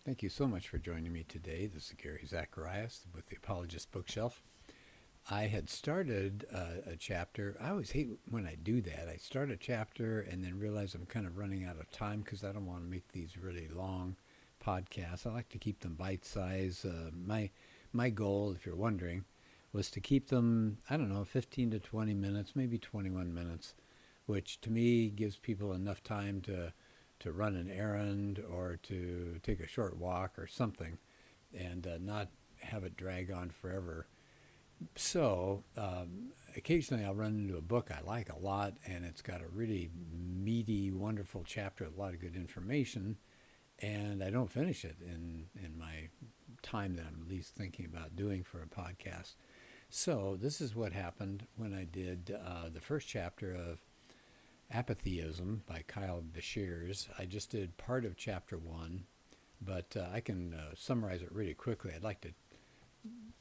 Thank you so much for joining me today. This is Gary Zacharias with the Apologist bookshelf. I had started a chapter. I always hate when I do that. I start a chapter and then realize I'm kind of running out of time because I don't want to make these really long podcasts. I like to keep them bite-sized. My goal, if you're wondering, was to keep them, I don't know, 15 to 20 minutes, maybe 21 minutes, which to me gives people enough time to run an errand or to take a short walk or something and not have it drag on forever. So occasionally I'll run into a book I like a lot and it's got a really meaty, wonderful chapter with a lot of good information, and I don't finish it in my time that I'm at least thinking about doing for a podcast. So this is what happened when I did the first chapter of Apatheism by Kyle Beshears. I just did part of chapter one, but I can summarize it really quickly. I'd like to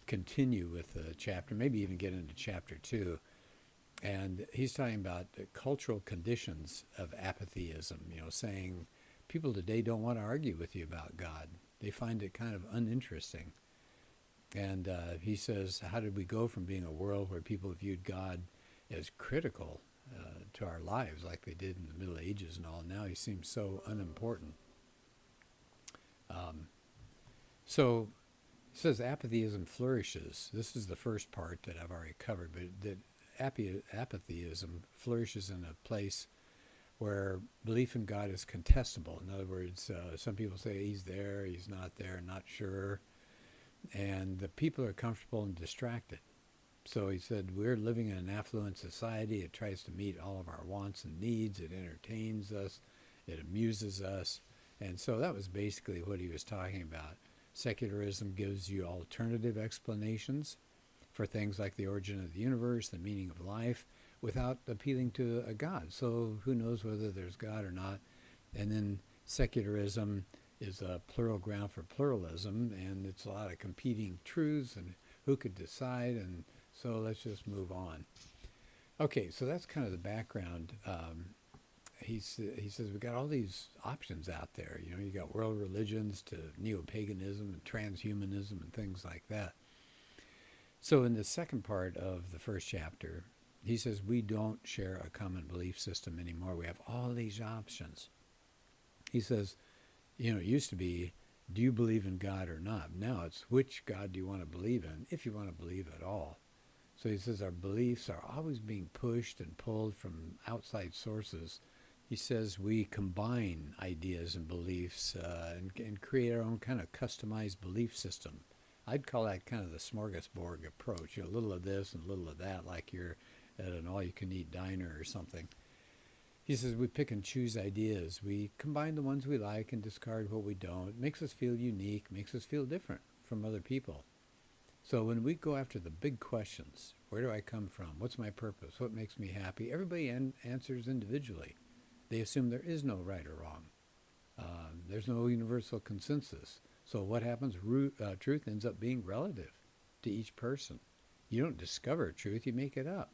continue with the chapter, maybe even get into chapter two. And he's talking about the cultural conditions of apatheism, saying people today don't want to argue with you about God. They find it kind of uninteresting. And he says, how did we go from being a world where people viewed God as critical to our lives like they did in the Middle Ages and all? Now he seems so unimportant. So it says apatheism flourishes. This is the first part that I've already covered, but that apatheism flourishes in a place where belief in God is contestable. In other words, some people say he's there, he's not there, not sure. And the people are comfortable and distracted. So he said, we're living in an affluent society. It tries to meet all of our wants and needs. It entertains us. It amuses us. And so that was basically what he was talking about. Secularism gives you alternative explanations for things like the origin of the universe, the meaning of life, without appealing to a God. So who knows whether there's God or not. And then secularism is a plural ground for pluralism, and it's a lot of competing truths and who could decide, and so let's just move on. Okay, so that's kind of the background. He says we got all these options out there. You got world religions to neo-paganism and transhumanism and things like that. So in the second part of the first chapter, he says we don't share a common belief system anymore. We have all these options. He says, it used to be, do you believe in God or not? Now it's which God do you want to believe in, if you want to believe at all. So he says our beliefs are always being pushed and pulled from outside sources. He says we combine ideas and beliefs and create our own kind of customized belief system. I'd call that kind of the smorgasbord approach. A little of this and a little of that, like you're at an all-you-can-eat diner or something. He says we pick and choose ideas. We combine the ones we like and discard what we don't. It makes us feel unique, makes us feel different from other people. So when we go after the big questions, where do I come from? What's my purpose? What makes me happy? Everybody answers individually. They assume there is no right or wrong. There's no universal consensus. So what happens? Truth ends up being relative to each person. You don't discover truth, you make it up.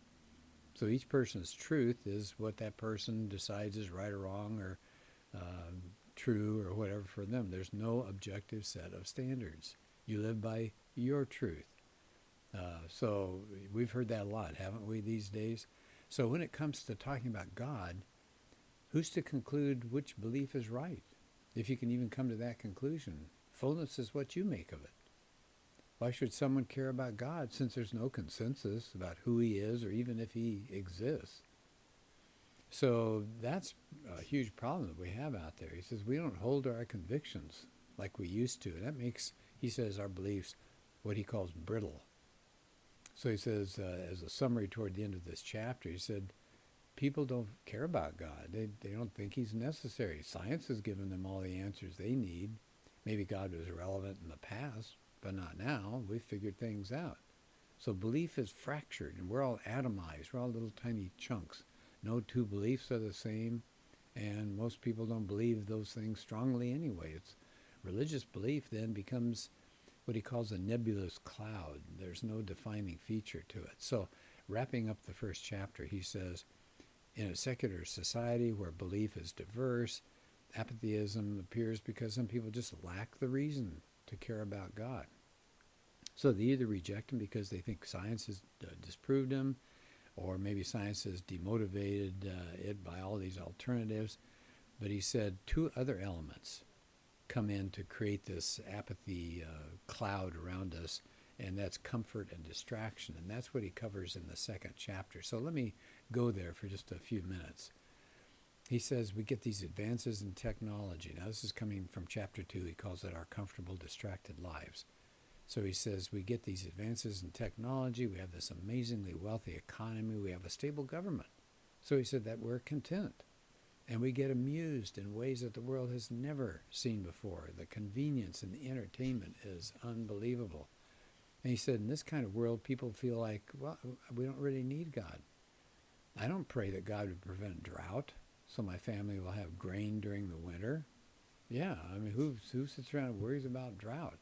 So each person's truth is what that person decides is right or wrong or true or whatever for them. There's no objective set of standards. You live by your truth. So we've heard that a lot, haven't we, these days? So when it comes to talking about God, who's to conclude which belief is right? If you can even come to that conclusion, fullness is what you make of it. Why should someone care about God since there's no consensus about who he is or even if he exists? So that's a huge problem that we have out there. He says we don't hold to our convictions like we used to. And that makes, he says, our beliefs what he calls brittle. So he says, as a summary toward the end of this chapter, he said, people don't care about God. They don't think he's necessary. Science has given them all the answers they need. Maybe God was relevant in the past, but not now. We've figured things out. So belief is fractured, and we're all atomized. We're all little tiny chunks. No two beliefs are the same, and most people don't believe those things strongly anyway. It's religious belief then becomes what he calls a nebulous cloud. There's no defining feature to it. So wrapping up the first chapter, he says, in a secular society where belief is diverse, Apatheism appears because some people just lack the reason to care about God. So they either reject him because they think science has disproved him, or maybe science has demotivated it by all these alternatives. But he said two other elements come in to create this apathy cloud around us, and that's comfort and distraction. And that's what he covers in the second chapter. So let me go there for just a few minutes. He says we get these advances in technology. Now, this is coming from chapter 2. He calls it our comfortable, distracted lives. So he says we get these advances in technology. We have this amazingly wealthy economy. We have a stable government. So he said that we're content. And we get amused in ways that the world has never seen before. The convenience and the entertainment is unbelievable. And he said in this kind of world, people feel like, well, we don't really need God. I don't pray that God would prevent drought so my family will have grain during the winter. Yeah, I mean, who sits around and worries about drought?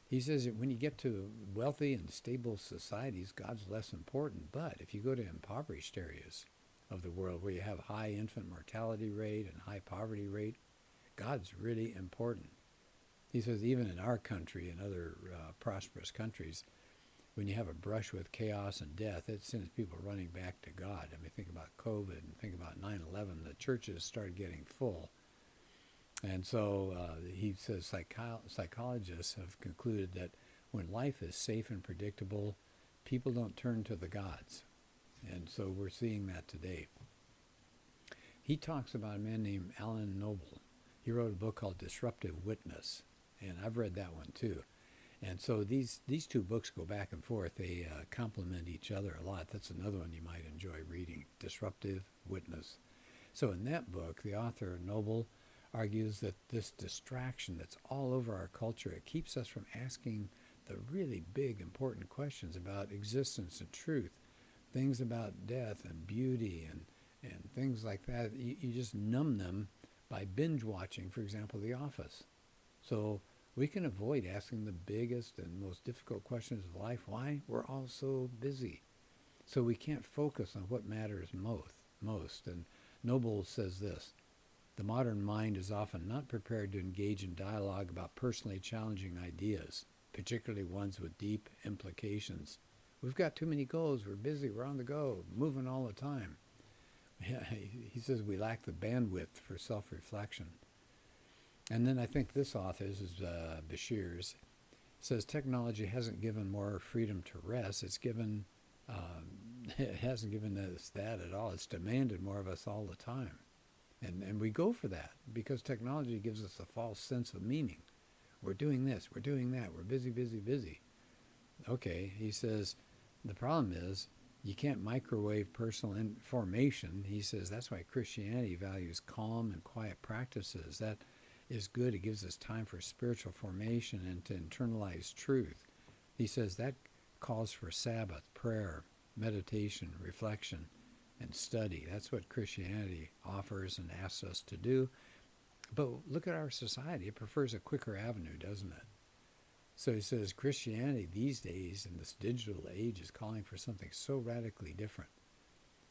He says that when you get to wealthy and stable societies, God's less important. But if you go to impoverished areas of the world where you have high infant mortality rate and high poverty rate, God's really important. He says even in our country and other prosperous countries, when you have a brush with chaos and death, it sends people running back to God. I mean, think about COVID and think about 9/11. The churches started getting full. And so he says psychologists have concluded that when life is safe and predictable, people don't turn to the gods. And so we're seeing that today. He talks about a man named Alan Noble. He wrote a book called Disruptive Witness, and I've read that one too. And so these two books go back and forth. They complement each other a lot. That's another one you might enjoy reading, Disruptive Witness. So in that book, the author, Noble, argues that this distraction that's all over our culture, it keeps us from asking the really big, important questions about existence and truth, things about death and beauty and things like that. You just numb them by binge watching, for example, The Office. So we can avoid asking the biggest and most difficult questions of life. Why? We're all so busy. So we can't focus on what matters most. And Noble says this: the modern mind is often not prepared to engage in dialogue about personally challenging ideas, particularly ones with deep implications. We've got too many goals. We're busy. We're on the go, moving all the time. Yeah, he says we lack the bandwidth for self-reflection. And then I think this author, this is Bashir's, says technology hasn't given more freedom to rest. It hasn't given us that at all. It's demanded more of us all the time. And we go for that because technology gives us a false sense of meaning. We're doing this, we're doing that, we're busy, busy, busy. Okay, he says, the problem is you can't microwave personal information. He says that's why Christianity values calm and quiet practices. That is good. It gives us time for spiritual formation and to internalize truth. He says that calls for Sabbath, prayer, meditation, reflection, and study. That's what Christianity offers and asks us to do. But look at our society. It prefers a quicker avenue, doesn't it? So he says Christianity these days in this digital age is calling for something so radically different.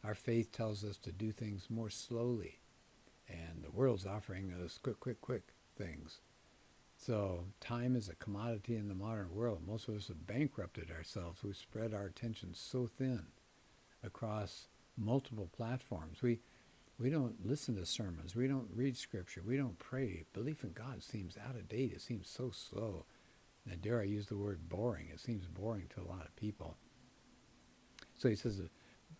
Our faith tells us to do things more slowly, and the world's offering us quick things. So time is a commodity in the modern world. Most of us have bankrupted ourselves. We've spread our attention so thin across multiple platforms. We don't listen to sermons. We don't read scripture. We don't pray. Belief in God seems out of date. It seems so slow. And dare I use the word boring. It seems boring to a lot of people. So he says that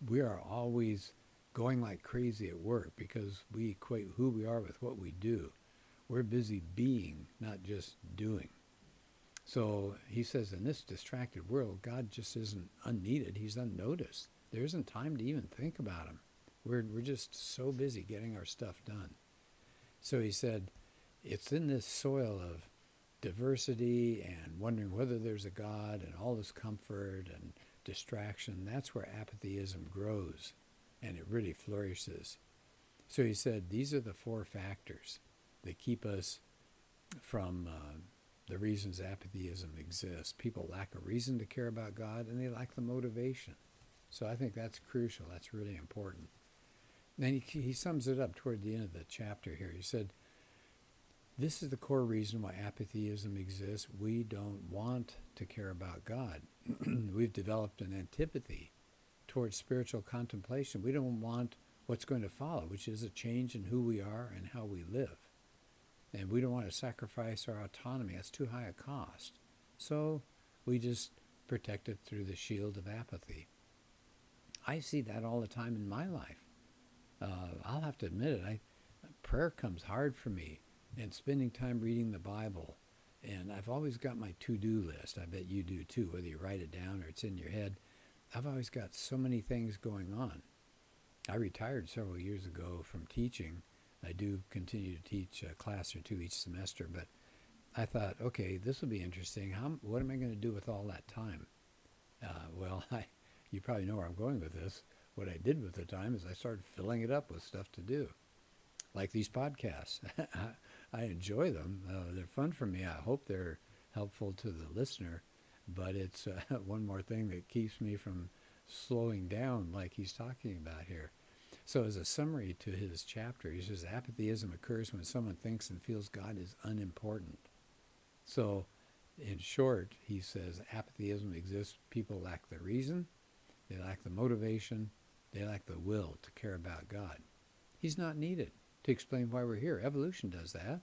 we are always going like crazy at work because we equate who we are with what we do. We're busy being, not just doing. So he says in this distracted world, God just isn't unneeded. He's unnoticed. There isn't time to even think about him. We're just so busy getting our stuff done. So he said, it's in this soil of diversity and wondering whether there's a God and all this comfort and distraction, that's where apatheism grows and it really flourishes. So he said these are the four factors that keep us from the reasons apatheism exists. People lack a reason to care about God and they lack the motivation. So I think that's crucial. That's really important. Then he sums it up toward the end of the chapter here. He said, This is the core reason why apatheism exists. We don't want to care about God. We've developed an antipathy towards spiritual contemplation. We don't want what's going to follow, which is a change in who we are and how we live. And we don't want to sacrifice our autonomy. That's too high a cost. So we just protect it through the shield of apathy. I see that all the time in my life. I'll have to admit it. Prayer comes hard for me, and spending time reading the Bible. And I've always got my to-do list. I bet you do too, whether you write it down or it's in your head. I've always got so many things going on. I retired several years ago from teaching. I do continue to teach a class or two each semester, but I thought, okay, this will be interesting. What am I going to do with all that time? You probably know where I'm going with this. What I did with the time is I started filling it up with stuff to do, like these podcasts. I enjoy them. They're fun for me. I hope they're helpful to the listener, but it's one more thing that keeps me from slowing down like he's talking about here. So as a summary to his chapter, he says, apatheism occurs when someone thinks and feels God is unimportant. So in short, he says, apatheism exists. People lack the reason, they lack the motivation, they lack the will to care about God. He's not needed to explain why we're here. Evolution does that.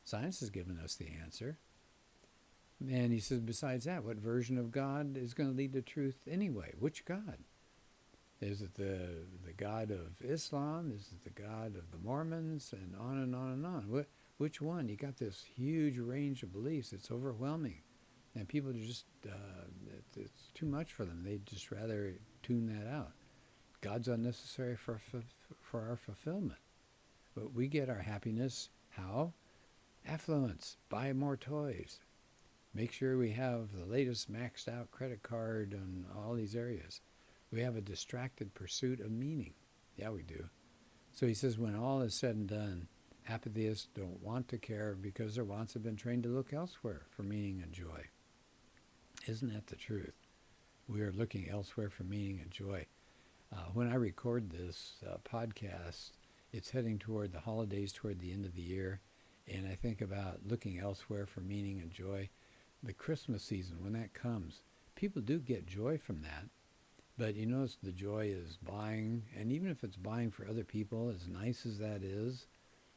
Science has given us the answer. And he says, besides that, what version of God is going to lead to truth anyway? Which God? Is it the God of Islam? Is it the God of the Mormons? And on and on and on. Which one? You got this huge range of beliefs. It's overwhelming. And people are just, it's too much for them. They'd just rather tune that out. God's unnecessary for our fulfillment. But we get our happiness, how? Affluence. Buy more toys. Make sure we have the latest maxed out credit card on all these areas. We have a distracted pursuit of meaning. Yeah, we do. So he says, when all is said and done, apatheists don't want to care because their wants have been trained to look elsewhere for meaning and joy. Isn't that the truth? We are looking elsewhere for meaning and joy. When I record this podcast, it's heading toward the holidays, toward the end of the year, and I think about looking elsewhere for meaning and joy. The Christmas season, when that comes, people do get joy from that. But you notice the joy is buying, and even if it's buying for other people, as nice as that is,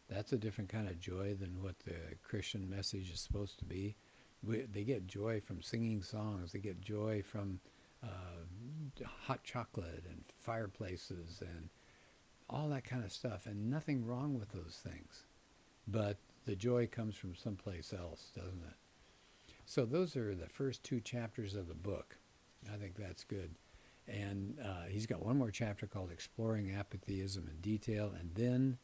that's a different kind of joy than what the Christian message is supposed to be. They get joy from singing songs. They get joy from hot chocolate and fireplaces and all that kind of stuff, and nothing wrong with those things. But the joy comes from someplace else, doesn't it? So those are the first two chapters of the book. I think that's good. And he's got one more chapter called Exploring Apatheism in Detail. And then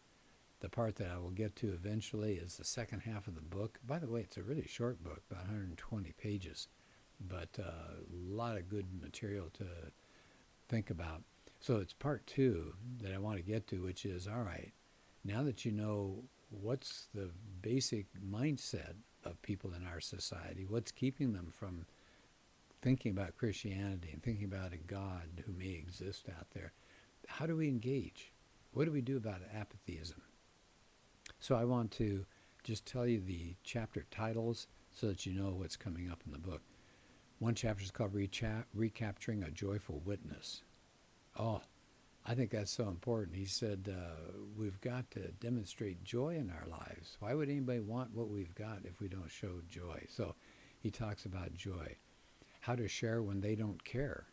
the part that I will get to eventually is the second half of the book. By the way, it's a really short book, about 120 pages, but a lot of good material to think about. So it's part two that I want to get to, which is, all right, now that you know what's the basic mindset of people in our society, what's keeping them from thinking about Christianity and thinking about a God who may exist out there, how do we engage? What do we do about apatheism? So I want to just tell you the chapter titles so that you know what's coming up in the book. One chapter is called Recapturing a Joyful Witness. Oh, I think that's so important. He said, we've got to demonstrate joy in our lives. Why would anybody want what we've got if we don't show joy? So he talks about joy. How to share when they don't care.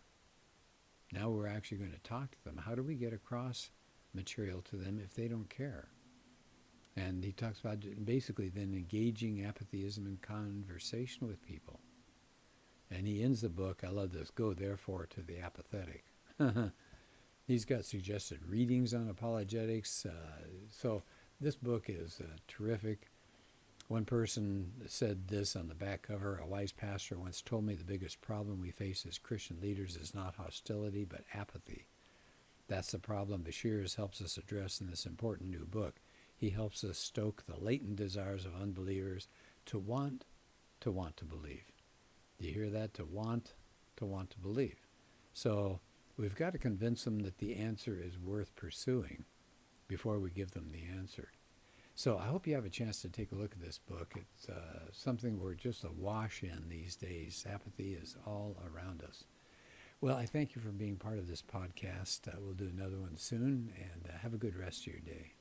Now we're actually going to talk to them. How do we get across material to them if they don't care? And he talks about basically then engaging apatheism in conversation with people. And he ends the book, I love this, go therefore to the apathetic. He's got suggested readings on apologetics. So this book is terrific. One person said this on the back cover, a wise pastor once told me the biggest problem we face as Christian leaders is not hostility, but apathy. That's the problem Bashirs helps us address in this important new book. He helps us stoke the latent desires of unbelievers to want to believe. Do you hear that? To want to believe. So we've got to convince them that the answer is worth pursuing before we give them the answer. So I hope you have a chance to take a look at this book. It's something we're just awash in these days. Apathy is all around us. Well, I thank you for being part of this podcast. We'll do another one soon, and have a good rest of your day.